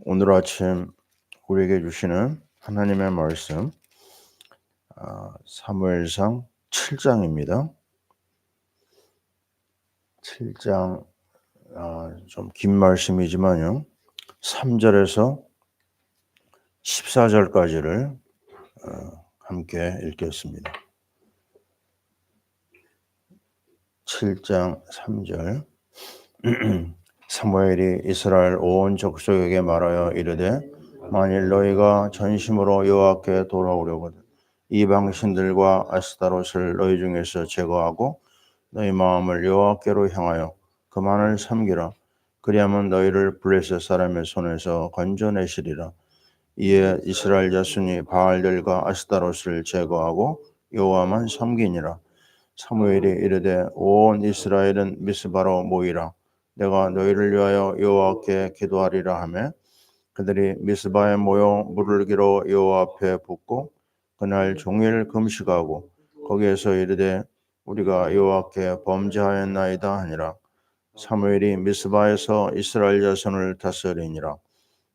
오늘 아침 우리에게 주시는 하나님의 말씀, 사무엘상 7장입니다. 7장 좀 긴 말씀이지만요, 3절에서 14절까지를 함께 읽겠습니다. 7장 3절. 사무엘이 이스라엘 온 족속에게 말하여 이르되 만일 너희가 전심으로 여호와께 돌아오려거든 이방 신들과 아스타롯을 너희 중에서 제거하고 너희 마음을 여호와께로 향하여 그만을 섬기라. 그리하면 너희를 블레셋 사람의 손에서 건져내시리라. 이에 이스라엘 자손이 바알들과 아스타롯을 제거하고 여호와만 섬기니라. 사무엘이 이르되 온 이스라엘은 미스바로 모이라. 내가 너희를 위하여 여호와께 기도하리라 하매 그들이 미스바에 모여 물을 기로 여호와 앞에 붓고 그날 종일 금식하고 거기에서 이르되 우리가 여호와께 범죄하였나이다 하니라. 사무엘이 미스바에서 이스라엘 자손을 다스리니라.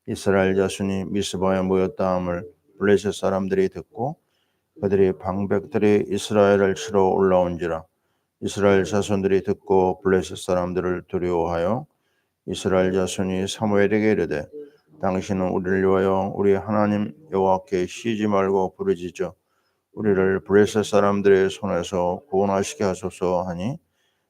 이스라엘 자손이 미스바에 모였다 함을 블레셋 사람들이 듣고 그들이 방백들이 이스라엘을 치러 올라온지라. 이스라엘 자손들이 듣고 블레셋 사람들을 두려워하여 이스라엘 자손이 사무엘에게 이르되 당신은 우리를 위하여 우리 하나님 여호와께 쉬지 말고 부르짖어 우리를 블레셋 사람들의 손에서 구원하시게 하소서 하니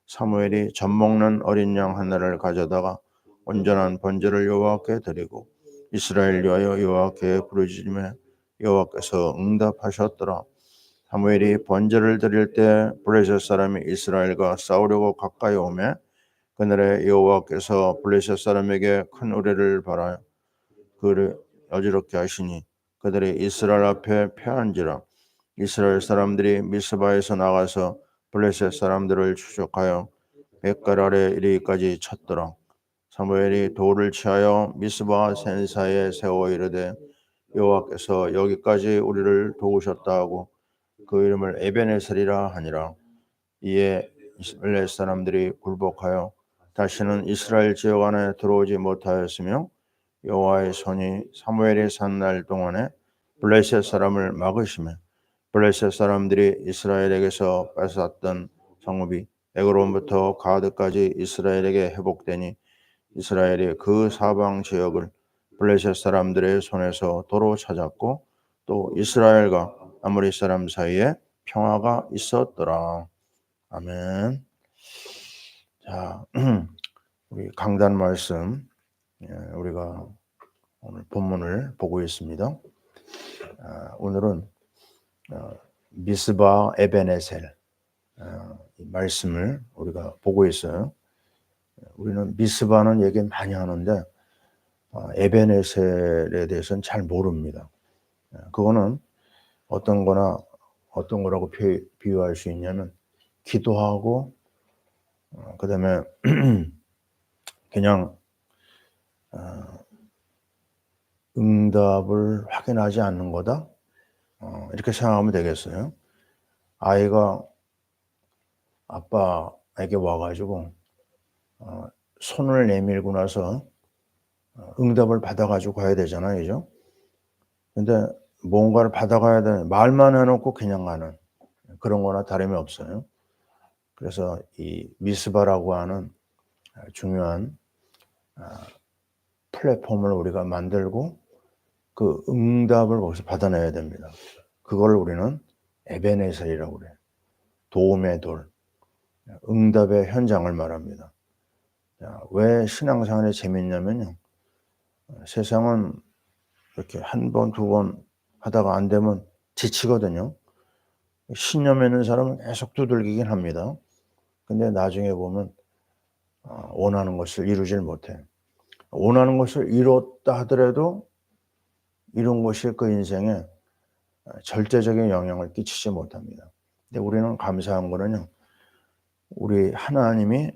사무엘이 젖 먹는 어린 양 하나를 가져다가 온전한 번제를 여호와께 드리고 이스라엘 위하여 여호와께 부르짖으며 여호와께서 응답하셨더라. 사무엘이 번제를 드릴 때 블레셋 사람이 이스라엘과 싸우려고 가까이 오매 그날에 여호와께서 블레셋 사람에게 큰 우레를 발하여 그를 어지럽게 하시니 그들이 이스라엘 앞에 패한지라. 이스라엘 사람들이 미스바에서 나가서 블레셋 사람들을 추적하여 백갈 아래 이르기까지 쳤더라. 사무엘이 돌을 취하여 미스바 센사에 세워 이르되 여호와께서 여기까지 우리를 도우셨다 하고 그 이름을 에벤에셀이라 하니라. 이에 이스라엘 사람들이 굴복하여 다시는 이스라엘 지역 안에 들어오지 못하였으며 여호와의 손이 사무엘이 산 날 동안에 블레셋 사람을 막으시며 블레셋 사람들이 이스라엘에게서 뺏었던 성읍이 에그론부터 가드까지 이스라엘에게 회복되니 이스라엘이 그 사방 지역을 블레셋 사람들의 손에서 도로 찾았고 또 이스라엘과 아모리 사람 사이에 평화가 있었더라. 아멘. 자, 우리 강단 말씀, 우리가 오늘 본문을 보고 있습니다. 오늘은 미스바 에벤에셀 말씀을 우리가 보고 있어요. 우리는 미스바는 얘기 많이 하는데 에벤에셀에 대해서는 잘 모릅니다. 그거는 어떤 거라고 비유할 수 있냐면 기도하고 그다음에 그냥 응답을 확인하지 않는 거다. 이렇게 생각하면 되겠어요. 아이가 아빠에게 와가지고 손을 내밀고 나서 응답을 받아가지고 가야 되잖아요, 그죠? 근데 뭔가를 받아가야 되는 말만 해놓고 그냥 가는 그런 거나 다름이 없어요. 그래서 이 미스바라고 하는 중요한 플랫폼을 우리가 만들고 그 응답을 거기서 받아내야 됩니다. 그걸 우리는 에벤에셀이라고 그래요. 도움의 돌, 응답의 현장을 말합니다. 왜 신앙생활이 재밌냐면요. 세상은 이렇게 한 번, 두 번 하다가 안 되면 지치거든요. 신념 있는 사람은 계속 두들기긴 합니다. 근데 나중에 보면 원하는 것을 이루질 못해. 원하는 것을 이뤘다 하더라도 이룬 것이 그 인생에 절대적인 영향을 끼치지 못합니다. 근데 우리는 감사한 거는요. 우리 하나님이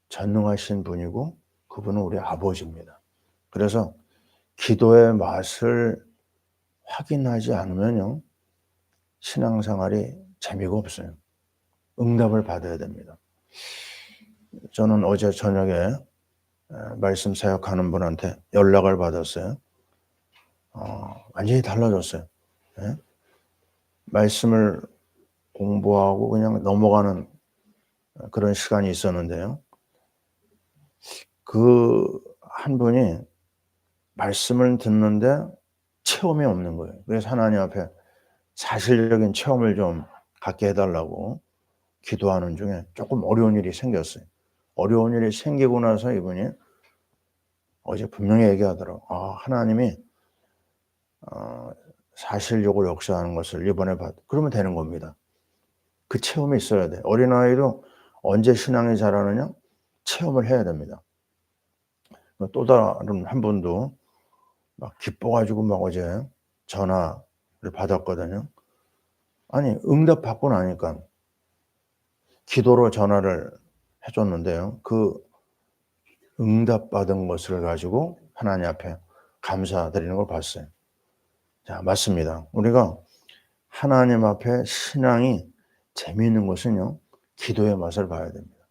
전능하신 분이고 그분은 우리 아버지입니다. 그래서 기도의 맛을 확인하지 않으면요. 신앙생활이 재미가 없어요. 응답을 받아야 됩니다. 저는 어제 저녁에 말씀 사역하는 분한테 연락을 받았어요. 완전히 달라졌어요. 예? 말씀을 공부하고 그냥 넘어가는 그런 시간이 있었는데요. 그 한 분이 말씀을 듣는데 체험이 없는 거예요. 그래서 하나님 앞에 사실적인 체험을 좀 갖게 해달라고 기도하는 중에 조금 어려운 일이 생겼어요. 어려운 일이 생기고 나서 이분이 어제 분명히 얘기하더라고요. 하나님이 사실적으로 역사하는 것을 이번에 그러면 되는 겁니다. 그 체험이 있어야 돼. 어린아이도 언제 신앙이 자라느냐? 체험을 해야 됩니다. 또 다른 한 분도 막 기뻐가지고 막 어제 전화를 받았거든요. 아니, 응답 받고 나니까 기도로 전화를 해줬는데요. 그 응답 받은 것을 가지고 하나님 앞에 감사드리는 걸 봤어요. 자, 맞습니다. 우리가 하나님 앞에 신앙이 재미있는 것은요, 기도의 맛을 봐야 됩니다.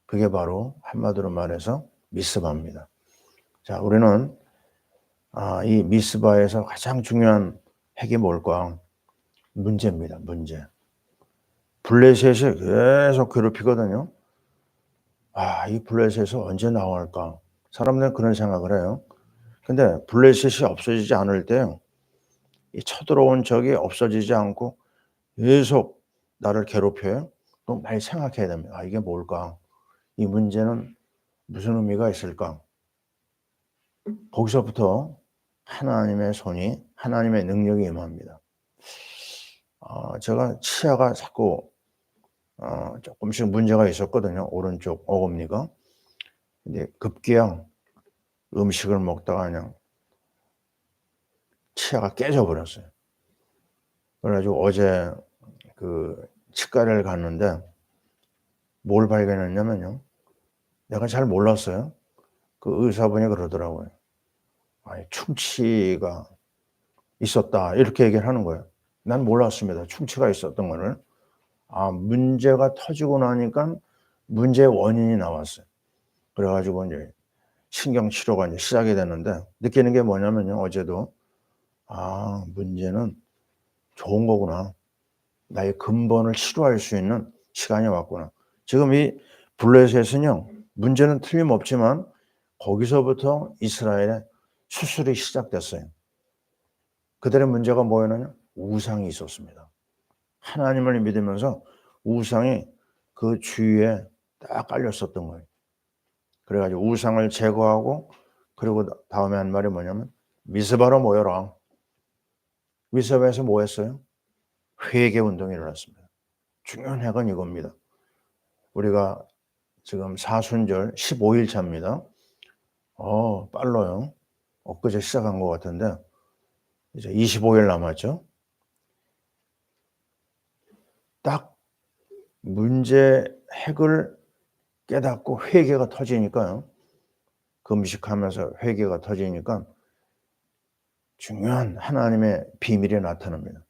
그게 바로 한마디로 말해서 미스바입니다. 자, 우리는 이 미스바에서 가장 중요한 핵이 뭘까? 문제입니다. 문제. 블레셋이 계속 괴롭히거든요. 이 블레셋에서 언제 나올까? 사람들은 그런 생각을 해요. 근데 블레셋이 없어지지 않을 때요, 이 쳐들어온 적이 없어지지 않고 계속 나를 괴롭혀요. 그럼 많이 생각해야 됩니다. 이게 뭘까? 이 문제는 무슨 의미가 있을까? 거기서부터 하나님의 손이, 하나님의 능력이 임합니다. 제가 치아가 자꾸 조금씩 문제가 있었거든요. 오른쪽 어금니가. 근데 급기야 음식을 먹다가 그냥 치아가 깨져버렸어요. 그래가지고 어제 그 치과를 갔는데 뭘 발견했냐면요. 내가 잘 몰랐어요. 그 의사분이 그러더라고요. 충치가 있었다. 이렇게 얘기를 하는 거예요. 난 몰랐습니다. 충치가 있었던 거를. 문제가 터지고 나니까 문제의 원인이 나왔어요. 그래가지고 이제 신경치료가 이제 시작이 됐는데 느끼는 게 뭐냐면요. 어제도 문제는 좋은 거구나. 나의 근본을 치료할 수 있는 시간이 왔구나. 지금 이 블레셋은요. 문제는 틀림없지만 거기서부터 이스라엘의 수술이 시작됐어요. 그들의 문제가 뭐였느냐? 우상이 있었습니다. 하나님을 믿으면서 우상이 그 주위에 딱 깔렸었던 거예요. 그래가지고 우상을 제거하고 그리고 다음에 한 말이 뭐냐면 미스바로 모여라. 미스바에서 뭐 했어요? 회개 운동이 일어났습니다. 중요한 핵은 이겁니다. 우리가 지금 사순절 15일 차입니다. 빨라요. 엊그제 시작한 것 같은데 이제 25일 남았죠. 딱 문제 핵을 깨닫고 회개가 터지니까요. 금식하면서 회개가 터지니까 중요한 하나님의 비밀이 나타납니다.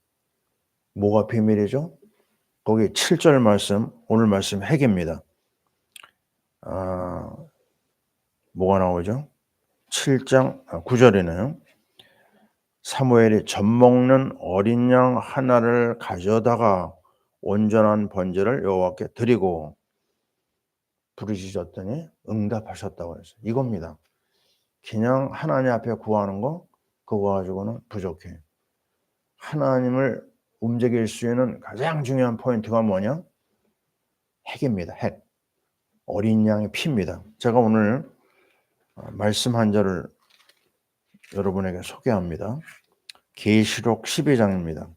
뭐가 비밀이죠? 거기 7절 말씀, 오늘 말씀 핵입니다. 뭐가 나오죠? 7장 9절이네요. 사무엘이 젖먹는 어린 양 하나를 가져다가 온전한 번제를 여호와께 드리고 부르짖었더니 응답하셨다고 했어요. 이겁니다. 그냥 하나님 앞에 구하는 거 그거 가지고는 부족해요. 하나님을 움직일 수 있는 가장 중요한 포인트가 뭐냐? 핵입니다. 핵. 어린 양의 피입니다. 제가 오늘 말씀 한 절을 여러분에게 소개합니다. 계시록 12장입니다.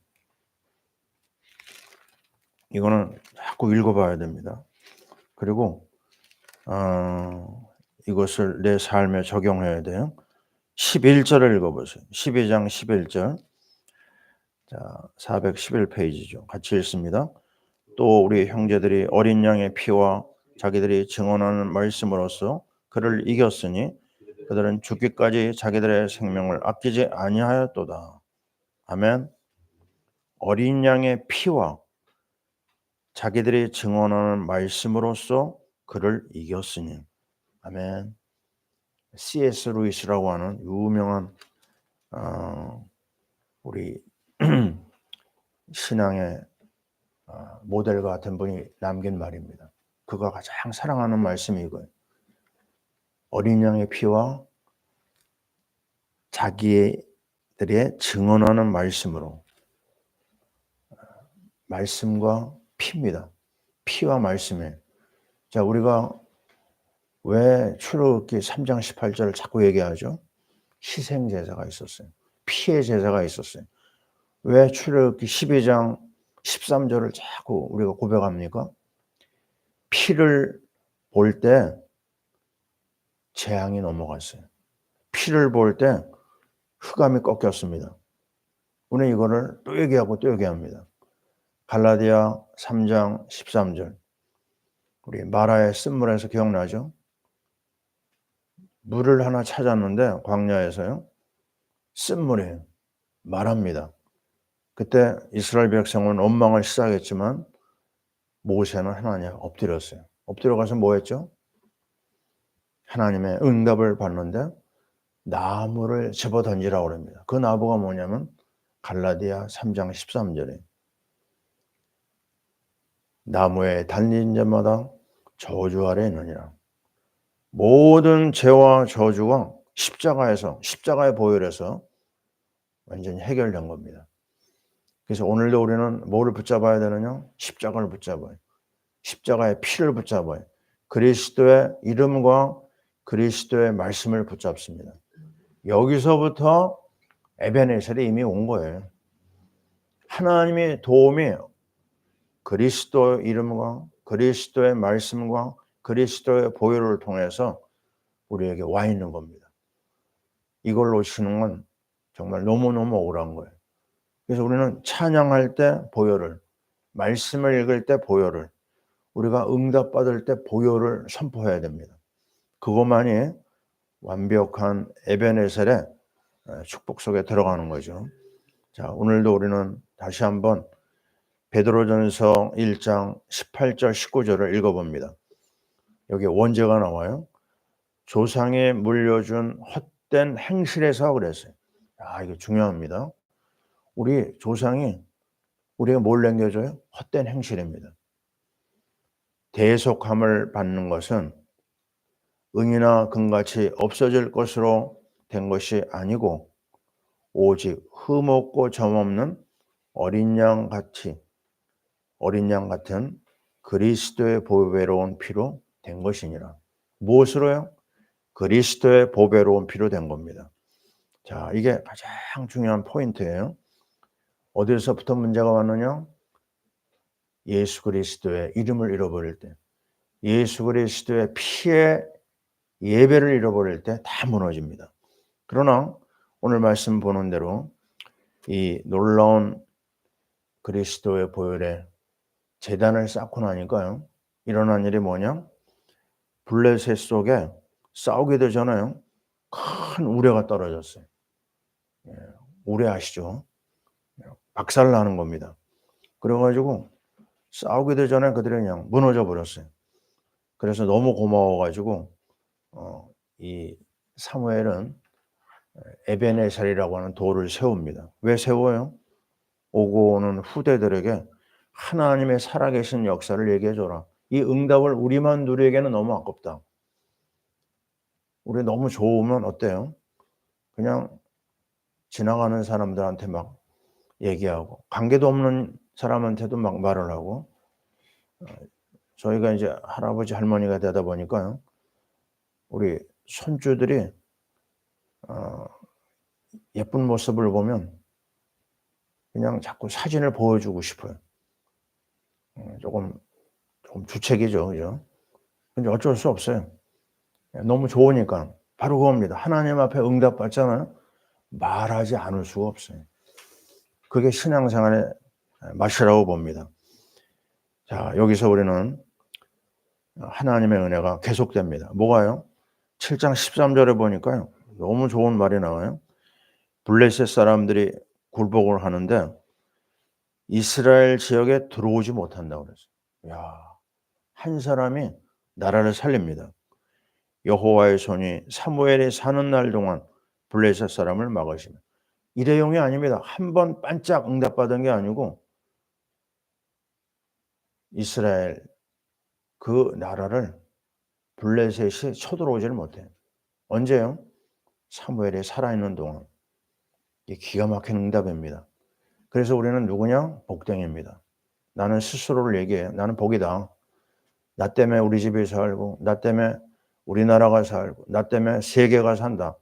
이거는 자꾸 읽어봐야 됩니다. 그리고 이것을 내 삶에 적용해야 돼요. 11절을 읽어보세요. 12장 11절. 자, 411페이지죠. 같이 읽습니다. 또 우리 형제들이 어린 양의 피와 자기들이 증언하는 말씀으로써 그를 이겼으니 그들은 죽기까지 자기들의 생명을 아끼지 아니하였도다. 아멘. 어린 양의 피와 자기들이 증언하는 말씀으로써 그를 이겼으니. 아멘. C.S. 루이스라고 하는 유명한 우리 신앙의 모델과 같은 분이 남긴 말입니다. 그가 가장 사랑하는 말씀이 이거예요. 어린 양의 피와 자기들의 증언하는 말씀으로, 말씀과 피입니다. 피와 말씀에. 자, 우리가 왜 출애굽기 3장 18절을 자꾸 얘기하죠? 희생 제사가 있었어요. 피의 제사가 있었어요. 왜 출애굽기 12장 13절을 자꾸 우리가 고백합니까? 피를 볼 때 재앙이 넘어갔어요. 피를 볼 때 흑암이 꺾였습니다. 우리는 이거를 또 얘기하고 또 얘기합니다. 갈라디아 3장 13절. 우리 마라의 쓴물에서 기억나죠? 물을 하나 찾았는데 광야에서요. 쓴물이에요. 말합니다. 그때 이스라엘 백성은 원망을 시작했지만 모세는 하나님 엎드렸어요. 엎드려가서 뭐 했죠? 하나님의 응답을 받는데 나무를 집어 던지라고 합니다. 그 나무가 뭐냐면 갈라디아 3장 13절에 나무에 달린 자마다 저주 아래 있느니라. 모든 죄와 저주가 십자가의 보혈에서 완전히 해결된 겁니다. 그래서 오늘도 우리는 뭐를 붙잡아야 되느냐? 십자가를 붙잡아요. 십자가의 피를 붙잡아요. 그리스도의 이름과 그리스도의 말씀을 붙잡습니다. 여기서부터 에베네셀이 이미 온 거예요. 하나님의 도움이 그리스도의 이름과 그리스도의 말씀과 그리스도의 보혈을 통해서 우리에게 와 있는 겁니다. 이걸 놓치는 건 정말 너무너무 억울한 거예요. 그래서 우리는 찬양할 때 보혈을, 말씀을 읽을 때 보혈을, 우리가 응답받을 때 보혈을 선포해야 됩니다. 그것만이 완벽한 에베네셀의 축복 속에 들어가는 거죠. 자, 오늘도 우리는 다시 한번 베드로전서 1장 18절 19절을 읽어봅니다. 여기 원죄가 나와요. 조상이 물려준 헛된 행실에서 그랬어요. 이거 중요합니다. 우리 조상이 우리가 뭘 남겨줘요? 헛된 행실입니다. 대속함을 받는 것은 은이나 금같이 없어질 것으로 된 것이 아니고 오직 흠없고 점없는 어린 양 같은 그리스도의 보배로운 피로 된 것이니라. 무엇으로요? 그리스도의 보배로운 피로 된 겁니다. 자, 이게 가장 중요한 포인트예요. 어디서부터 문제가 왔느냐? 예수 그리스도의 이름을 잃어버릴 때, 예수 그리스도의 피의 예배를 잃어버릴 때 다 무너집니다. 그러나 오늘 말씀 보는 대로 이 놀라운 그리스도의 보혈에 제단을 쌓고 나니까요. 일어난 일이 뭐냐? 블레셋 속에 싸우게 되잖아요. 큰 우레가 떨어졌어요. 우레 아시죠? 박살나는 겁니다. 그래가지고 싸우게 되잖아요. 그들이 그냥 무너져 버렸어요. 그래서 너무 고마워가지고 이 사무엘은 에베네셀이라고 하는 돌을 세웁니다. 왜 세워요? 오고 오는 후대들에게 하나님의 살아계신 역사를 얘기해줘라. 이 응답을 우리만 누리기에는 너무 아깝다. 우리 너무 좋으면 어때요? 그냥 지나가는 사람들한테 막 얘기하고 관계도 없는 사람한테도 막 말을 하고 저희가 이제 할아버지 할머니가 되다 보니까요. 우리 손주들이 예쁜 모습을 보면 그냥 자꾸 사진을 보여주고 싶어요. 조금 주책이죠, 그죠? 근데 어쩔 수 없어요. 너무 좋으니까 바로 그겁니다. 하나님 앞에 응답받잖아요. 말하지 않을 수가 없어요. 그게 신앙생활의 맛이라고 봅니다. 자, 여기서 우리는 하나님의 은혜가 계속됩니다. 뭐가요? 7장 13절에 보니까요. 너무 좋은 말이 나와요. 블레셋 사람들이 굴복을 하는데 이스라엘 지역에 들어오지 못한다고 그랬어요. 야, 한 사람이 나라를 살립니다. 여호와의 손이 사무엘이 사는 날 동안 블레셋 사람을 막으시며. 일회용이 아닙니다. 한 번 반짝 응답받은 게 아니고 이스라엘 그 나라를 블레셋이 쳐들어오지를 못해요. 언제요? 사무엘이 살아있는 동안. 이게 기가 막힌 응답입니다. 그래서 우리는 누구냐? 복댕입니다. 나는 스스로를 얘기해요. 나는 복이다. 나 때문에 우리 집이 살고, 나 때문에 우리나라가 살고, 나 때문에 세계가 산다.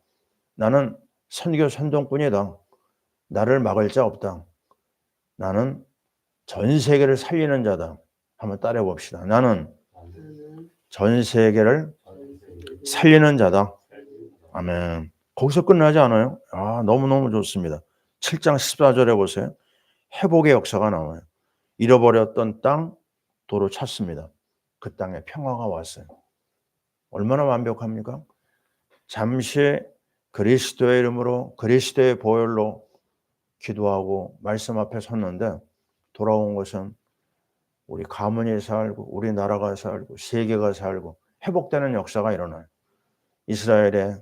나는 선교 선동꾼이다. 나를 막을 자 없다. 나는 전 세계를 살리는 자다. 한번 따라해 봅시다. 나는 전 세계를 살리는 자다. 아멘. 거기서 끝나지 않아요? 아, 너무너무 좋습니다. 7장 14절에 보세요. 회복의 역사가 나와요. 잃어버렸던 땅 도로 찾습니다. 그 땅에 평화가 왔어요. 얼마나 완벽합니까? 잠시 그리스도의 이름으로 그리스도의 보혈로 기도하고 말씀 앞에 섰는데 돌아온 것은 우리 가문이 살고 우리 나라가 살고 세계가 살고 회복되는 역사가 일어나요. 이스라엘에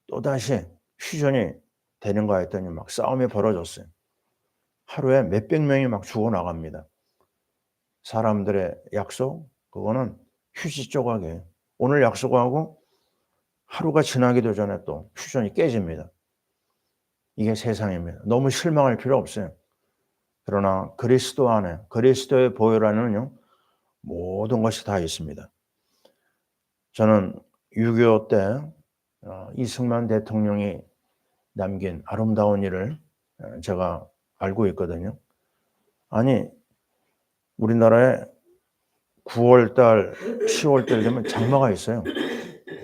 또다시 휴전이 되는가 했더니 막 싸움이 벌어졌어요. 하루에 몇백 명이 막 죽어나갑니다. 사람들의 약속, 그거는 휴지 조각이에요. 오늘 약속하고 하루가 지나기도 전에 또 휴전이 깨집니다. 이게 세상입니다. 너무 실망할 필요 없어요. 그러나 그리스도 안에, 그리스도의 보혈 안에는요, 모든 것이 다 있습니다. 저는 6.25 때 이승만 대통령이 남긴 아름다운 일을 제가 알고 있거든요. 아니, 우리나라에 9월 달, 10월 달 되면 장마가 있어요.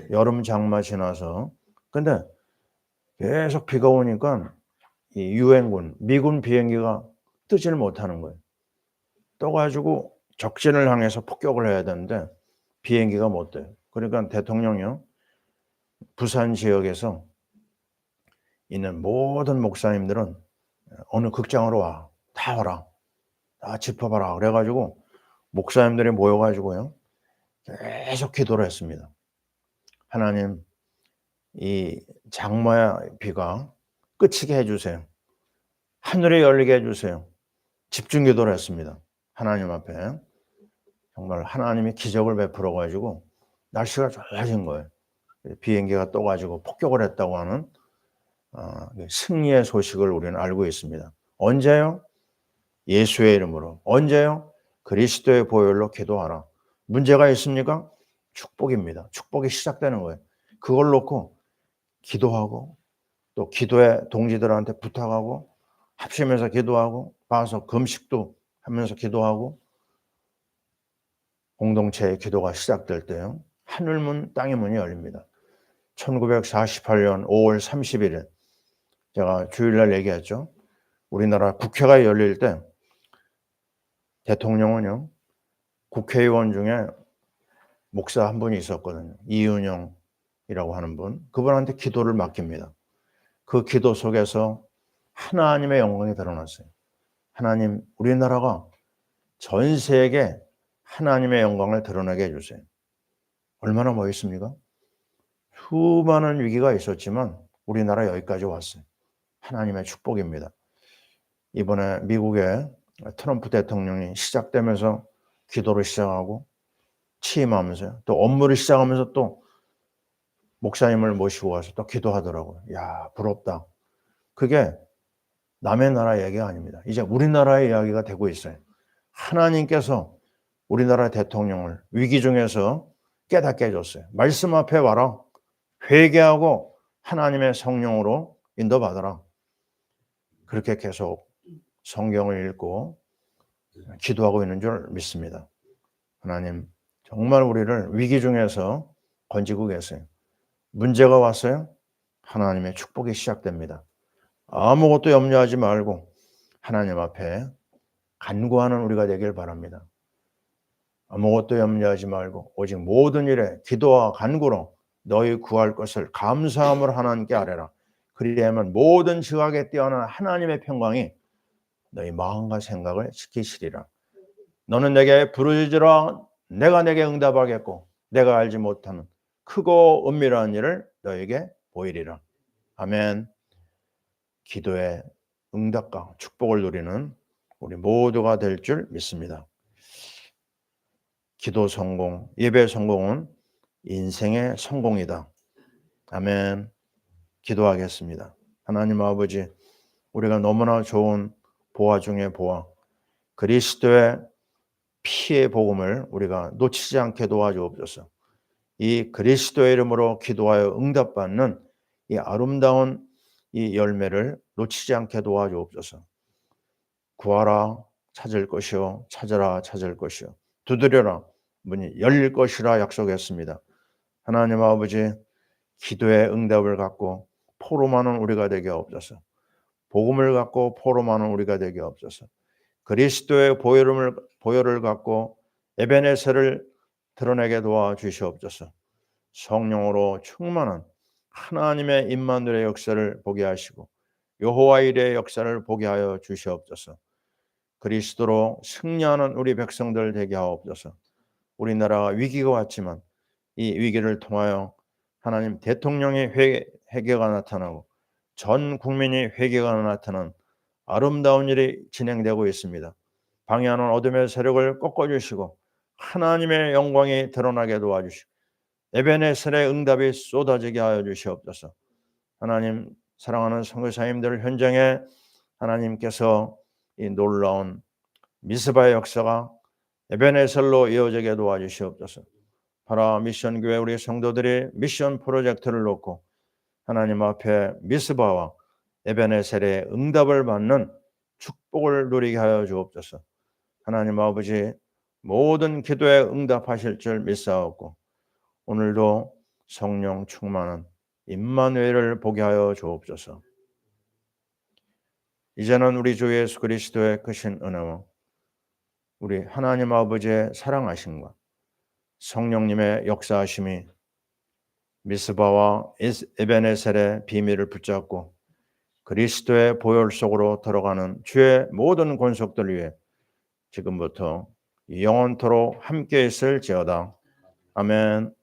여름 장마 지나서. 근데 계속 비가 오니까 이 유엔군, 미군 비행기가 뜨지를 못하는 거예요. 떠가지고 적진을 향해서 폭격을 해야 되는데 비행기가 못 돼요. 그러니까 대통령이요, 부산 지역에서 있는 모든 목사님들은 어느 극장으로 와. 다 와라. 다 짚어봐라. 그래가지고 목사님들이 모여가지고요, 계속 기도를 했습니다. 하나님, 이 장마의 비가 그치게 해주세요. 하늘이 열리게 해주세요. 집중 기도를 했습니다. 하나님 앞에. 정말 하나님이 기적을 베풀어 가지고 날씨가 좋아진 거예요. 비행기가 떠가지고 폭격을 했다고 하는 승리의 소식을 우리는 알고 있습니다. 언제요? 예수의 이름으로. 언제요? 그리스도의 보혈로 기도하라. 문제가 있습니까? 축복입니다. 축복이 시작되는 거예요. 그걸 놓고 기도하고 또 기도의 동지들한테 부탁하고 합심해서 기도하고 봐서 금식도 하면서 기도하고 공동체의 기도가 시작될 때요, 하늘문 땅의 문이 열립니다. 1948년 5월 31일 제가 주일날 얘기했죠. 우리나라 국회가 열릴 때 대통령은요, 국회의원 중에 목사 한 분이 있었거든요. 이은영이라고 하는 분. 그분한테 기도를 맡깁니다. 그 기도 속에서 하나님의 영광이 드러났어요. 하나님, 우리나라가 전 세계에 하나님의 영광을 드러나게 해주세요. 얼마나 멋있습니까? 수많은 위기가 있었지만 우리나라 여기까지 왔어요. 하나님의 축복입니다. 이번에 미국의 트럼프 대통령이 시작되면서 기도를 시작하고 취임하면서 또 업무를 시작하면서 또 목사님을 모시고 와서 또 기도하더라고요. 야, 부럽다. 그게 남의 나라 이야기가 아닙니다. 이제 우리나라의 이야기가 되고 있어요. 하나님께서 우리나라 대통령을 위기 중에서 깨닫게 해줬어요. 말씀 앞에 와라. 회개하고 하나님의 성령으로 인도받아라. 그렇게 계속 성경을 읽고 기도하고 있는 줄 믿습니다. 하나님, 정말 우리를 위기 중에서 건지고 계세요. 문제가 왔어요? 하나님의 축복이 시작됩니다. 아무것도 염려하지 말고 하나님 앞에 간구하는 우리가 되길 바랍니다. 아무것도 염려하지 말고 오직 모든 일에 기도와 간구로 너희 구할 것을 감사함으로 하나님께 아뢰라. 그리하면 모든 지각에 뛰어난 하나님의 평강이 너희 마음과 생각을 지키시리라. 너는 내게 부르짖으라. 내가 내게 응답하겠고 내가 알지 못하는 크고 은밀한 일을 너에게 보이리라. 아멘. 기도의 응답과 축복을 누리는 우리 모두가 될 줄 믿습니다. 기도 성공, 예배 성공은 인생의 성공이다. 아멘. 기도하겠습니다. 하나님 아버지, 우리가 너무나 좋은 보화 중에 보화, 그리스도의 피의 복음을 우리가 놓치지 않게 도와주옵소서. 이 그리스도의 이름으로 기도하여 응답받는 이 아름다운 이 열매를 놓치지 않게 도와주옵소서. 구하라 찾을 것이요, 찾으라 찾을 것이요, 두드려라 문이 열릴 것이라 약속했습니다. 하나님 아버지, 기도의 응답을 갖고 포로마는 우리가 되게 없어서, 복음을 갖고 포로마는 우리가 되게 없어서, 그리스도의 보혈을 갖고 에베네셀을 드러내게 도와주시옵소서. 성령으로 충만한 하나님의 임마누엘의 역사를 보게 하시고 여호와 일의 역사를 보게 하여 주시옵소서. 그리스도로 승리하는 우리 백성들 되게 하옵소서. 우리나라가 위기가 왔지만 이 위기를 통하여 하나님 대통령의 회개가 나타나고 전 국민이 회개가 나타난 아름다운 일이 진행되고 있습니다. 방해하는 어둠의 세력을 꺾어주시고 하나님의 영광이 드러나게 도와주시고 에베네셀의 응답이 쏟아지게 하여 주시옵소서. 하나님, 사랑하는 선교사님들 현장에 하나님께서 이 놀라운 미스바의 역사가 에베네셀로 이어지게 도와주시옵소서. 파라 미션교회 우리 성도들이 미션 프로젝트를 놓고 하나님 앞에 미스바와 에베네셀의 응답을 받는 축복을 누리게 하여 주옵소서. 하나님 아버지, 모든 기도에 응답하실 줄 믿사옵고 오늘도 성령 충만한 임마누엘을 보게 하여 주옵소서. 이제는 우리 주 예수 그리스도의 크신 은혜와 우리 하나님 아버지의 사랑하심과 성령님의 역사하심이 미스바와 에베네셀의 비밀을 붙잡고 그리스도의 보혈 속으로 들어가는 주의 모든 권속들 위해 지금부터 영원토록 함께 있을지어다. 아멘.